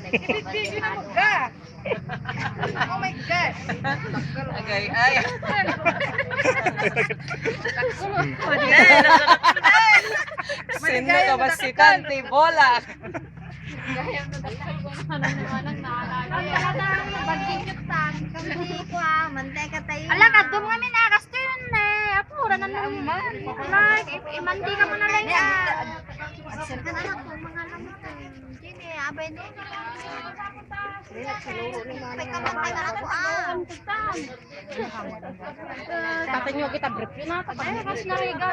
Ibig-bigyo na mo ka. Oh my God. Agay, ay. Sino ka ba si Kanti Bola? Ala ka dum nga minakas to yun eh. Apura na naman. Like, imandi ka mo na lang yan. Sirkan anak ko, mga lamot eh. Hindi eh, abay no. May kamapay na ako ah. Tatay nyo kita brief yun na. Ay, kas na riga.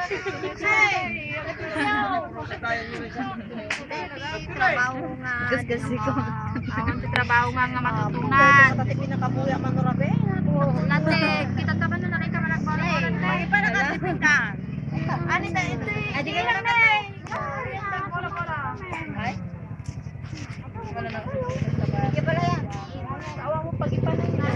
Trabaho nga. Gas-gasi ko. Trabaho nga matutunan. Pati pinakabuya man rabe. Nate, kita taban na rin ka managbaran. Ay, para katipindan. Ani na ito eh. Adi ka lang na eh. Ay. Wala na. Sige pala yan. Awa mo pag-ipanan na.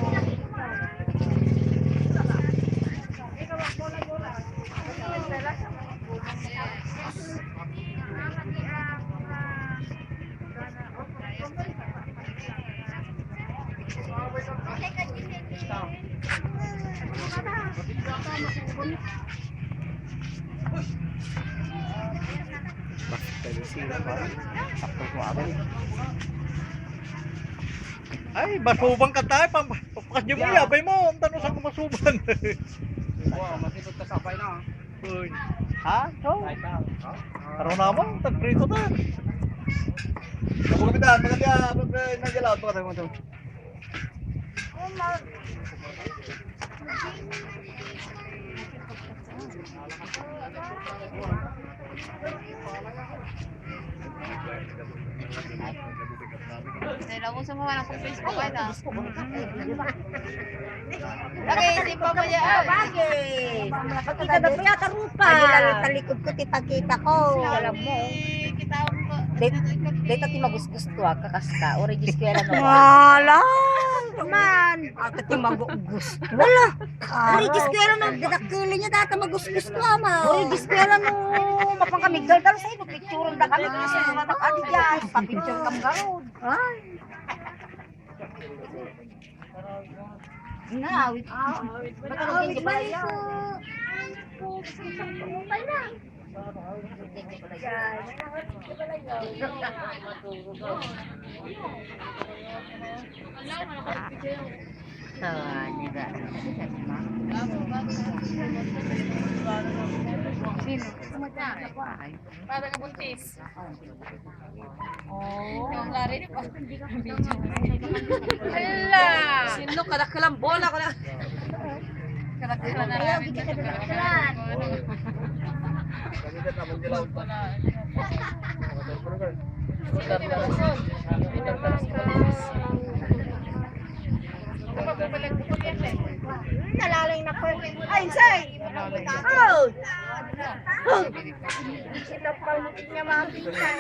Ay, masubang ka tayo. Papakas mo yabay mo. Ang tanong saan ka masuban. Wow, masipot ka sabay na. Uy. Ha? So? Araw naman. Tag-prito na. Pagkapitan, maganda nagyalaw. Ito ka tayo mo ito. Dahil ako sumuha ng Facebook ay na. Okay, simpa mo niya. Bagay. Kita na po yata rupa. Ay, talikod ko, tipagkita ko. Alam mo. Dito ti magusgus to kakasta. Origis ko yan. Wala. Man. Ate ti magusgus. Wala. Origis ko yan. Nagdakili niya data magusgus ko ama. Origis ko yan. Mapang kami dal sa ino. Picture na kami. Kasi mga nakadi dyan. Pa-picture kam garod. Ay. Awit. Awit ba yan? Awit na. Para ka buntis. Oh. Yung lari ni pa. Hala. Sino kadakalang bola ko na. Kalakala na namin. Nalaling na po. Ay, say! Oh! Ito pa niya mga pinsan.